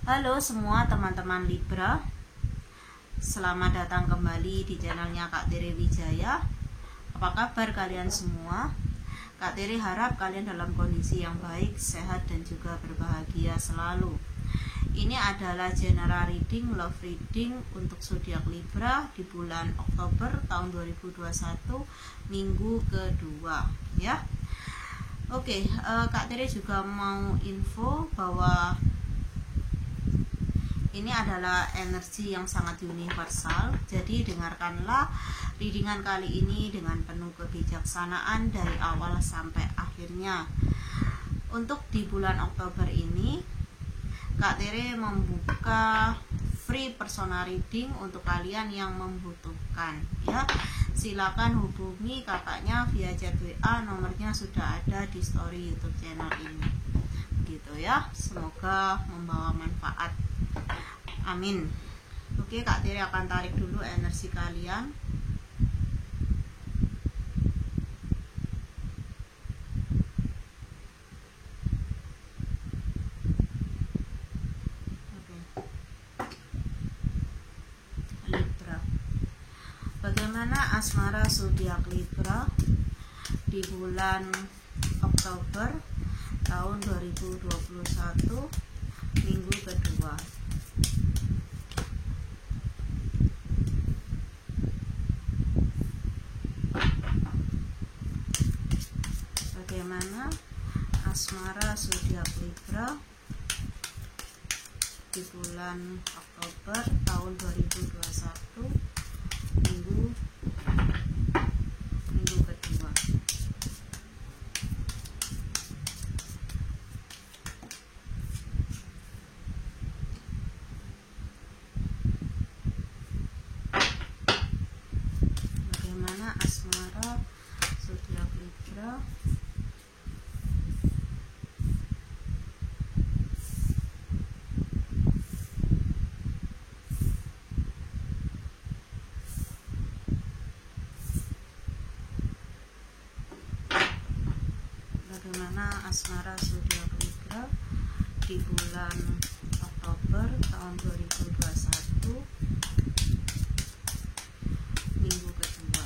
Halo semua teman-teman Libra, selamat datang kembali di channelnya Kak Tere Wijaya. Apa kabar kalian semua? Kak Tere harap kalian dalam kondisi yang baik, sehat dan juga berbahagia selalu. Ini adalah general reading, love reading untuk zodiak Libra di bulan Oktober tahun 2021, minggu kedua ya. Oke, Kak Tere juga mau info bahwa ini adalah energi yang sangat universal, jadi dengarkanlah readingan kali ini dengan penuh kebijaksanaan dari awal sampai akhirnya. Untuk di bulan Oktober ini, Kak Tere membuka free personal reading untuk kalian yang membutuhkan ya. Silakan hubungi kakaknya via chat WA, nomornya sudah ada di story YouTube channel ini. Gitu ya, semoga membawa manfaat. Amin. Oke, Kak Tere akan tarik dulu energi kalian. Oke. Libra. Bagaimana asmara zodiak Libra di bulan Oktober tahun 2021, minggu kedua? Bagaimana asmara zodiak Libra di bulan Oktober tahun 2021, minggu kedua? Bagaimana asmara zodiak Libra di bulan Oktober tahun 2021, minggu kedua?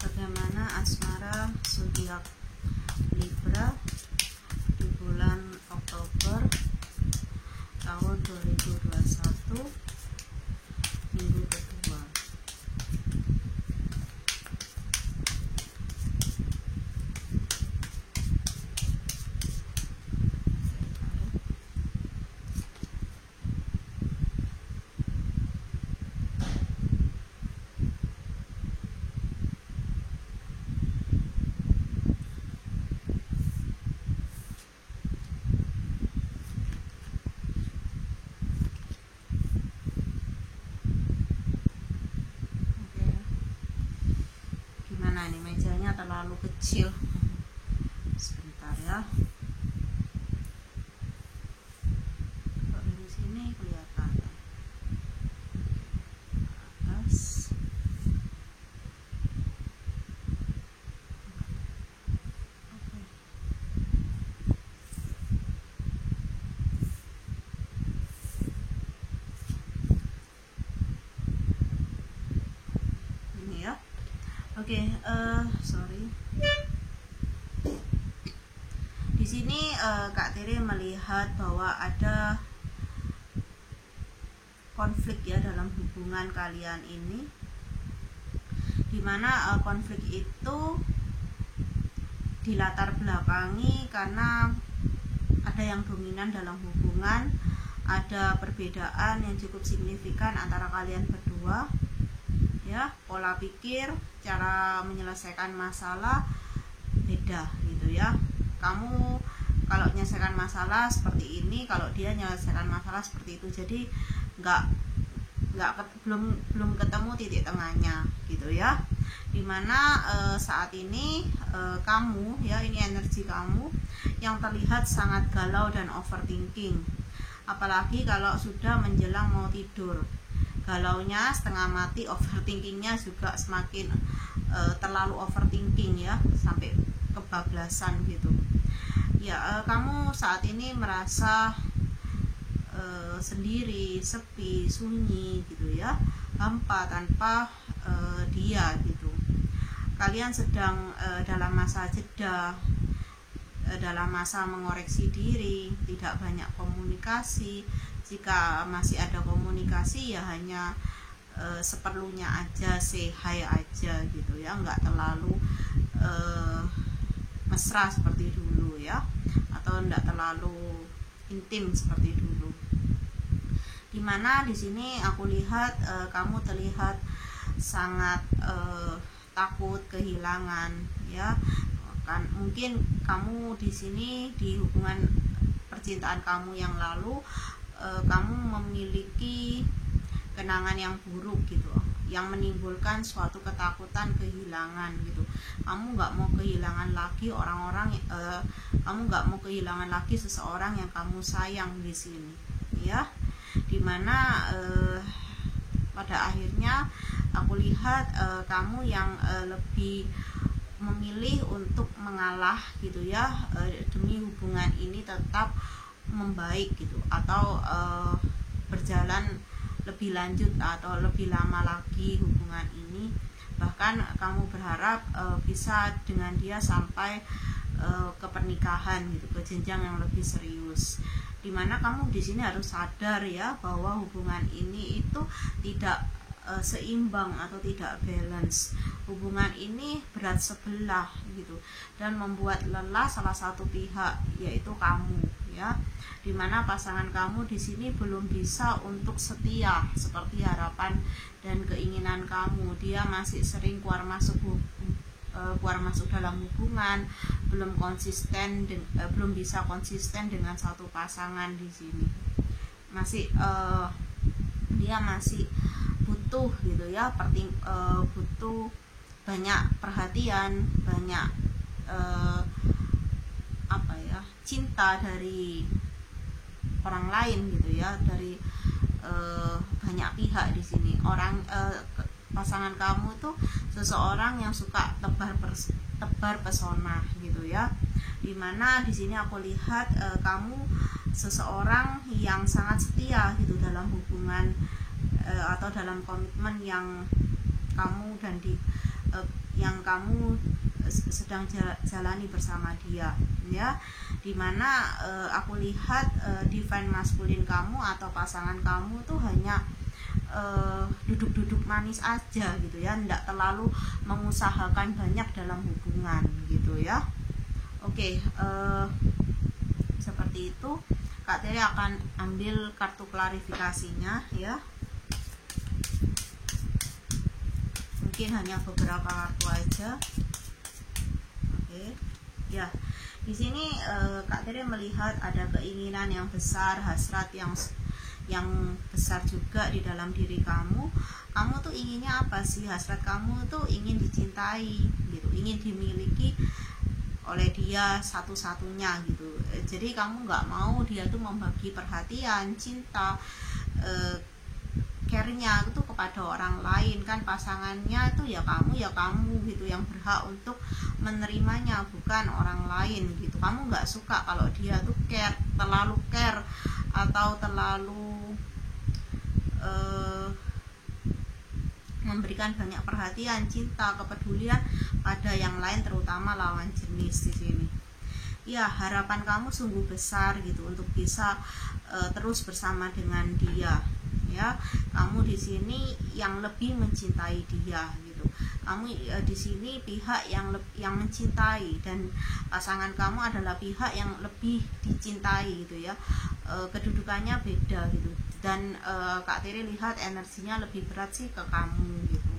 Bagaimana asmara zodiak Libra di bulan Oktober tahun 2021, minggu kedua? Gimana nih, mejanya terlalu kecil? Sebentar ya. Kok di sini kelihatan atas. Oke. Ini ya. Oke, sorry. Di sini Kak Tere melihat bahwa ada konflik ya dalam hubungan kalian ini, dimana konflik itu dilatar belakangi karena ada yang dominan dalam hubungan, ada perbedaan yang cukup signifikan antara kalian berdua ya. Pola pikir, cara menyelesaikan masalah beda gitu ya. Kamu kalau menyelesaikan masalah seperti ini, kalau dia menyelesaikan masalah seperti itu, jadi belum ketemu titik tengahnya gitu ya. Dimana saat ini kamu ya, ini energi kamu yang terlihat sangat galau dan overthinking. apalagi kalau sudah menjelang mau tidur. Galaunya setengah mati, overthinkingnya juga semakin terlalu overthinking ya, sampai kebablasan gitu ya. Kamu saat ini merasa sendiri, sepi, sunyi gitu ya, hampa tanpa dia gitu. Kalian sedang dalam masa jeda, dalam masa mengoreksi diri, tidak banyak komunikasi. Jika masih ada komunikasi ya hanya seperlunya aja, say hi aja gitu ya, nggak terlalu mesra seperti dulu ya, atau nggak terlalu intim seperti dulu. Dimana di sini aku lihat kamu terlihat sangat takut kehilangan ya. Kan mungkin kamu di sini di hubungan percintaan kamu yang lalu kamu memiliki kenangan yang buruk gitu, yang menimbulkan suatu ketakutan kehilangan gitu. Kamu nggak mau kehilangan lagi orang-orang, kamu nggak mau kehilangan lagi seseorang yang kamu sayang di sini ya. Dimana pada akhirnya aku lihat kamu yang lebih memilih untuk mengalah gitu ya, demi hubungan ini tetap membaik gitu, atau berjalan lebih lanjut atau lebih lama lagi hubungan ini. Bahkan kamu berharap bisa dengan dia sampai ke pernikahan gitu, ke jenjang yang lebih serius. Dimana kamu di sini harus sadar ya bahwa hubungan ini itu tidak seimbang atau tidak balance. Hubungan ini berat sebelah gitu, dan membuat lelah salah satu pihak, yaitu kamu ya. Dimana pasangan kamu di sini belum bisa untuk setia seperti harapan dan keinginan kamu. Dia masih sering keluar masuk dalam hubungan, belum konsisten, belum bisa konsisten dengan satu pasangan di sini. Masih dia masih butuh gitu ya, butuh banyak perhatian, banyak cinta dari orang lain gitu ya, dari banyak pihak di sini. Pasangan kamu tuh seseorang yang suka tebar pesona gitu ya. Dimana di sini aku lihat kamu seseorang yang sangat setia gitu dalam hubungan atau dalam komitmen yang kamu yang kamu sedang jalani bersama dia ya. Dimana aku lihat divine maskulin kamu atau pasangan kamu tuh hanya duduk-duduk manis aja gitu ya, tidak terlalu mengusahakan banyak dalam hubungan gitu ya. Oke, seperti itu. Kak Tere akan ambil kartu klarifikasinya ya. Mungkin hanya beberapa kartu aja. Oke. Ya. Di sini Kak Tere melihat ada keinginan yang besar, hasrat yang besar juga di dalam diri kamu. Kamu tuh inginnya apa sih? Hasrat kamu tuh ingin dicintai gitu, ingin dimiliki oleh dia satu-satunya gitu. Jadi kamu nggak mau dia tuh membagi perhatian, cinta, care-nya itu kepada orang lain. Kan pasangannya itu ya kamu gitu yang berhak untuk menerimanya, bukan orang lain gitu. Kamu nggak suka kalau dia tuh terlalu care atau terlalu memberikan banyak perhatian, cinta, kepedulian pada yang lain, terutama lawan jenis di sini. Ya, harapan kamu sungguh besar gitu untuk bisa terus bersama dengan dia. Ya, kamu di sini yang lebih mencintai dia gitu. Kamu di sini pihak yang mencintai, dan pasangan kamu adalah pihak yang lebih dicintai gitu ya. Kedudukannya beda gitu. Dan Kak Tere lihat energinya lebih berat sih ke kamu gitu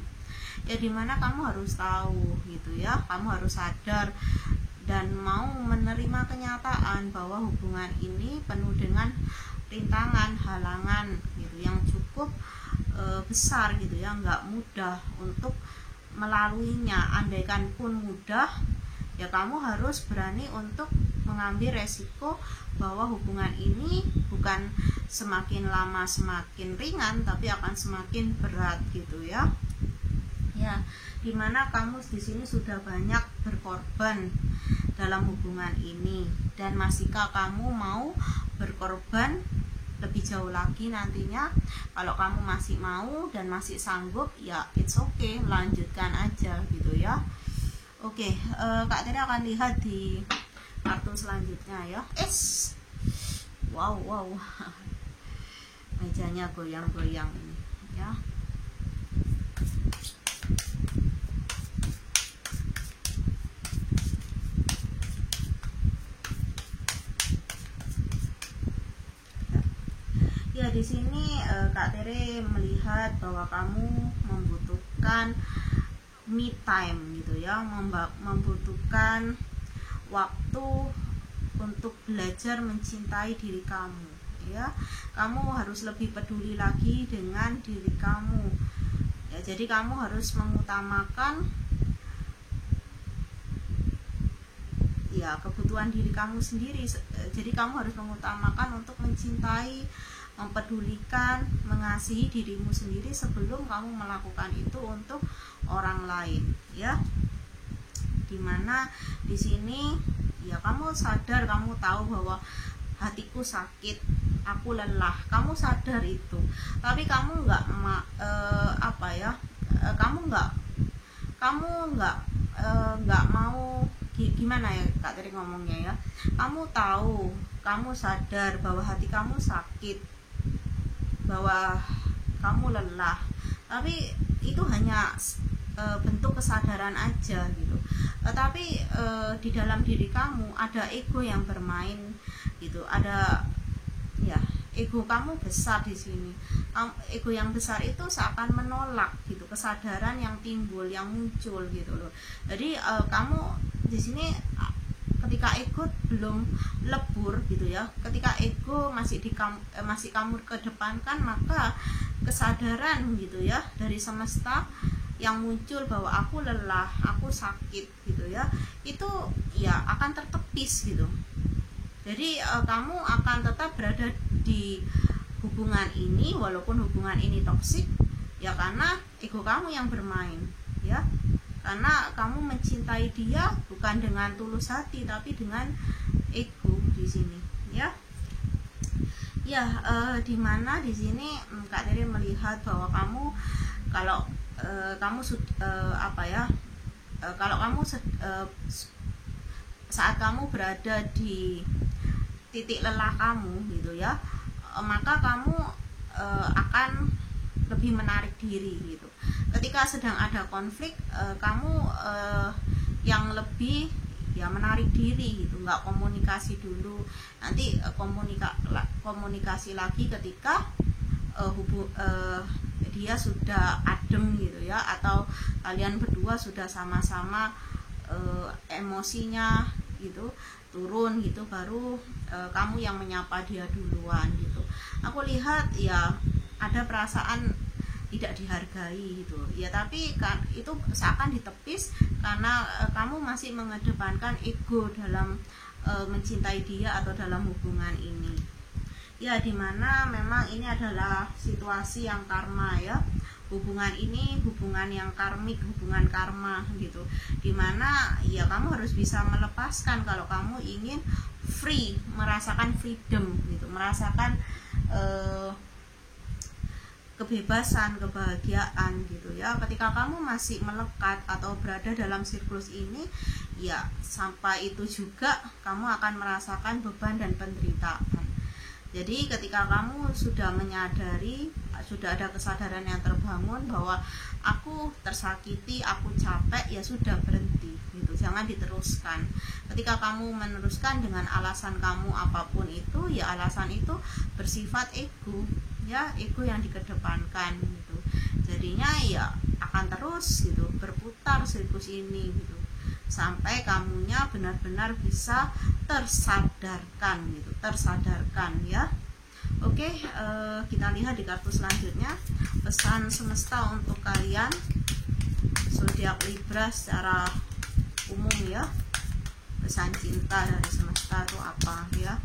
ya. Dimana kamu harus tahu gitu ya, kamu harus sadar dan mau menerima kenyataan bahwa hubungan ini penuh dengan rintangan, halangan gitu yang cukup besar gitu ya, nggak mudah untuk melaluinya. Andaikan pun mudah ya, kamu harus berani untuk mengambil resiko bahwa hubungan ini bukan semakin lama semakin ringan, tapi akan semakin berat gitu ya. Ya, dimana kamu di sini sudah banyak berkorban dalam hubungan ini, dan masihkah kamu mau berkorban lebih jauh lagi nantinya? Kalau kamu masih mau dan masih sanggup, ya it's okay, lanjutkan aja gitu ya. Oke, Kak Tere akan lihat di kartu selanjutnya ya. Wow, mejanya goyang-goyang ini ya. Ya, di sini Kak Tere melihat bahwa kamu membutuhkan me time gitu ya, membutuhkan waktu untuk belajar mencintai diri kamu ya. Kamu harus lebih peduli lagi dengan diri kamu ya. Jadi kamu harus mengutamakan ya kebutuhan diri kamu sendiri. Jadi kamu harus mengutamakan untuk mencintai, mempedulikan, mengasihi dirimu sendiri sebelum kamu melakukan itu untuk orang lain ya. Dimana di sini ya kamu sadar, kamu tahu bahwa hatiku sakit, aku lelah, kamu sadar itu, tapi kamu nggak nggak mau gimana ya Kak Tere ngomongnya ya. Kamu tahu, kamu sadar bahwa hati kamu sakit, bahwa kamu lelah, tapi itu hanya bentuk kesadaran aja gitu. Tetapi di dalam diri kamu ada ego yang bermain gitu. Ada ya, ego kamu besar di sini. Ego yang besar itu seakan menolak gitu kesadaran yang timbul, yang muncul gitu loh. Jadi kamu di sini ketika ego belum lebur gitu ya, ketika ego masih kamu kedepankan, maka kesadaran gitu ya dari semesta yang muncul bahwa aku lelah, aku sakit gitu ya, itu ya akan tertepis gitu. Jadi kamu akan tetap berada di hubungan ini walaupun hubungan ini toksik ya, karena ego kamu yang bermain ya. Karena kamu mencintai dia bukan dengan tulus hati tapi dengan ego di sini ya. Ya, dimana di sini Kak Tere melihat bahwa kamu kalau saat kamu berada di titik lelah kamu gitu ya, maka kamu akan lebih menarik diri gitu. Ketika sedang ada konflik, kamu yang lebih ya menarik diri gitu, nggak komunikasi dulu. Nanti komunikasi lagi ketika dia sudah adem gitu ya, atau kalian berdua sudah sama-sama emosinya gitu turun gitu, baru kamu yang menyapa dia duluan gitu. Aku lihat ya ada perasaan tidak dihargai gitu ya, tapi kan itu seakan ditepis karena kamu masih mengedepankan ego dalam mencintai dia atau dalam hubungan ini ya. Dimana memang ini adalah situasi yang karma ya, hubungan ini hubungan yang karmik, hubungan karma gitu. Dimana ya kamu harus bisa melepaskan kalau kamu ingin free, merasakan freedom gitu, merasakan kebebasan, kebahagiaan gitu ya. Ketika kamu masih melekat atau berada dalam siklus ini ya, sampai itu juga kamu akan merasakan beban dan penderitaan. Jadi ketika kamu sudah menyadari, sudah ada kesadaran yang terbangun bahwa aku tersakiti, aku capek, ya sudah berhenti gitu, jangan diteruskan. Ketika kamu meneruskan dengan alasan kamu apapun itu, ya alasan itu bersifat ego ya, ego yang dikedepankan gitu. Jadinya ya akan terus gitu berputar siklus ini gitu, sampai kamunya benar-benar bisa tersadarkan gitu, tersadarkan ya. Oke, kita lihat di kartu selanjutnya pesan semesta untuk kalian zodiak Libra secara umum ya. Pesan cinta dari semesta itu apa ya?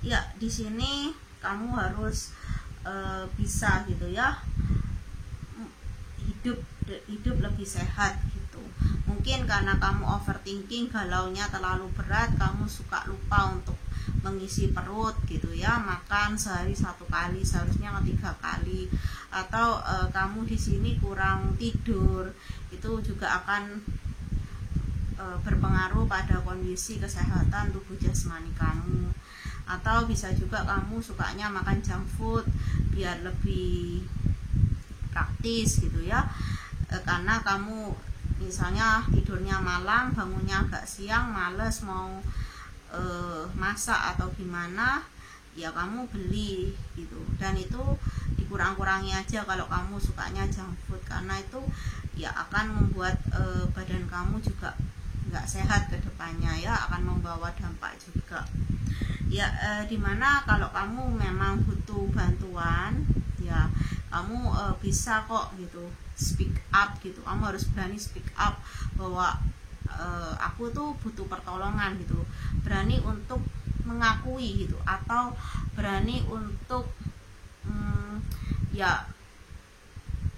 Ya, di sini kamu harus bisa gitu ya, hidup lebih sehat gitu. Mungkin karena kamu overthinking, galaunya terlalu berat, kamu suka lupa untuk mengisi perut gitu ya, makan sehari 1 kali seharusnya 3 kali, atau kamu di sini kurang tidur, itu juga akan berpengaruh pada kondisi kesehatan tubuh jasmani kamu. Atau bisa juga kamu sukanya makan junk food biar lebih praktis gitu ya, karena kamu misalnya tidurnya malam, bangunnya agak siang, males mau masak atau gimana, ya kamu beli gitu. Dan itu dikurang-kurangi aja kalau kamu sukanya junk food, karena itu ya akan membuat badan kamu juga nggak sehat ke depannya ya, akan membawa dampak juga ya. Dimana kalau kamu memang butuh bantuan ya, kamu bisa kok gitu speak up gitu. Kamu harus berani speak up bahwa aku tuh butuh pertolongan gitu, berani untuk mengakui gitu, atau berani untuk ya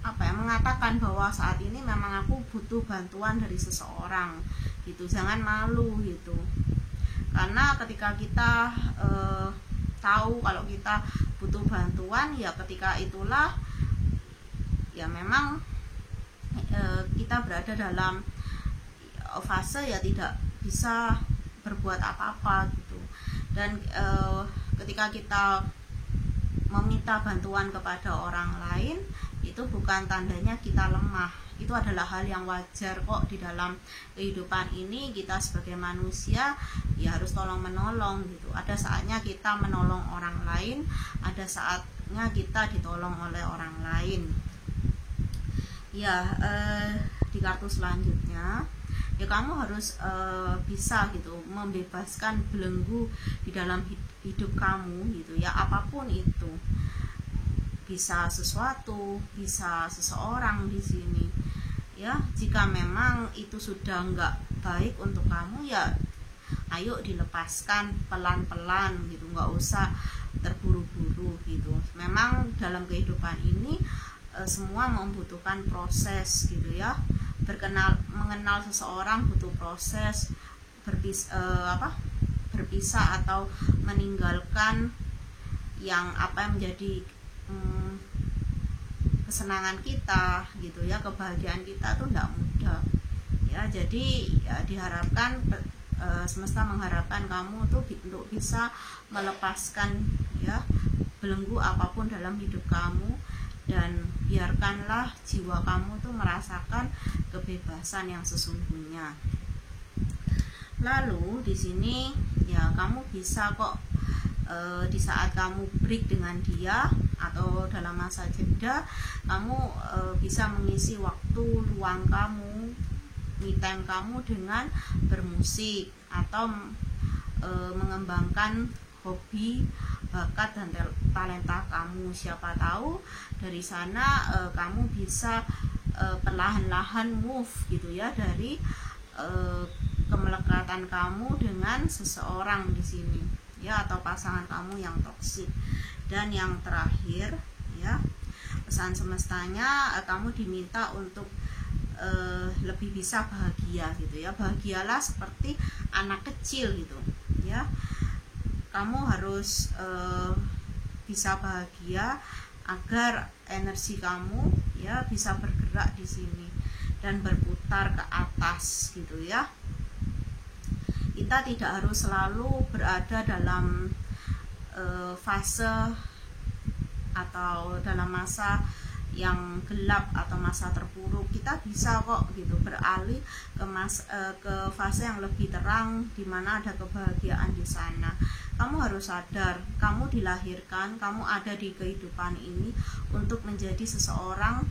apa ya, mengatakan bahwa saat ini memang aku butuh bantuan dari seseorang gitu. Jangan malu gitu, karena ketika kita tahu kalau kita butuh bantuan, ya ketika itulah ya memang kita berada dalam fase ya tidak bisa berbuat apa-apa gitu. Dan ketika kita meminta bantuan kepada orang lain, itu bukan tandanya kita lemah. Itu adalah hal yang wajar kok di dalam kehidupan ini. Kita sebagai manusia ya harus tolong menolong gitu. Ada saatnya kita menolong orang lain, ada saatnya kita ditolong oleh orang lain ya. Di kartu selanjutnya ya, kamu harus bisa gitu membebaskan belenggu di dalam hidup kamu gitu ya, apapun itu. Bisa sesuatu, bisa seseorang di sini ya. Jika memang itu sudah nggak baik untuk kamu ya, ayo dilepaskan pelan-pelan gitu, nggak usah terburu-buru gitu. Memang dalam kehidupan ini semua membutuhkan proses gitu ya. Mengenal seseorang butuh proses, berpisah atau meninggalkan yang menjadi kesenangan kita gitu ya, kebahagiaan kita tuh tidak mudah ya. Jadi ya diharapkan semesta mengharapkan kamu tuh untuk bisa melepaskan ya belenggu apapun dalam hidup kamu, dan biarkanlah jiwa kamu tuh merasakan kebebasan yang sesungguhnya. Lalu di sini ya kamu bisa kok di saat kamu break dengan dia atau dalam masa jeda, kamu bisa mengisi waktu luang kamu, me time kamu dengan bermusik atau mengembangkan hobi, bakat dan talenta kamu. Siapa tahu dari sana kamu bisa perlahan-lahan move gitu ya dari kemelekatan kamu dengan seseorang di sini ya, atau pasangan kamu yang toksik. Dan yang terakhir ya, pesan semestanya, kamu diminta untuk lebih bisa bahagia gitu ya. Bahagialah seperti anak kecil gitu ya. Kamu harus bisa bahagia agar energi kamu ya bisa bergerak di sini dan berputar ke atas gitu ya. Kita tidak harus selalu berada dalam fase atau dalam masa yang gelap atau masa terpuruk. Kita bisa kok gitu beralih ke fase yang lebih terang, di mana ada kebahagiaan di sana. Kamu harus sadar, kamu dilahirkan, kamu ada di kehidupan ini untuk menjadi seseorang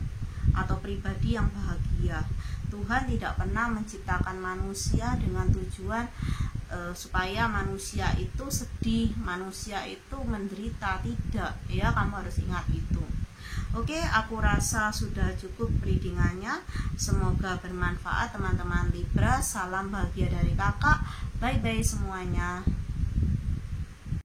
atau pribadi yang bahagia. Tuhan tidak pernah menciptakan manusia dengan tujuan supaya manusia itu sedih, manusia itu menderita. Tidak ya, kamu harus ingat itu. Oke, aku rasa sudah cukup readingannya. Semoga bermanfaat teman-teman Libra. Salam bahagia dari kakak. Bye bye semuanya.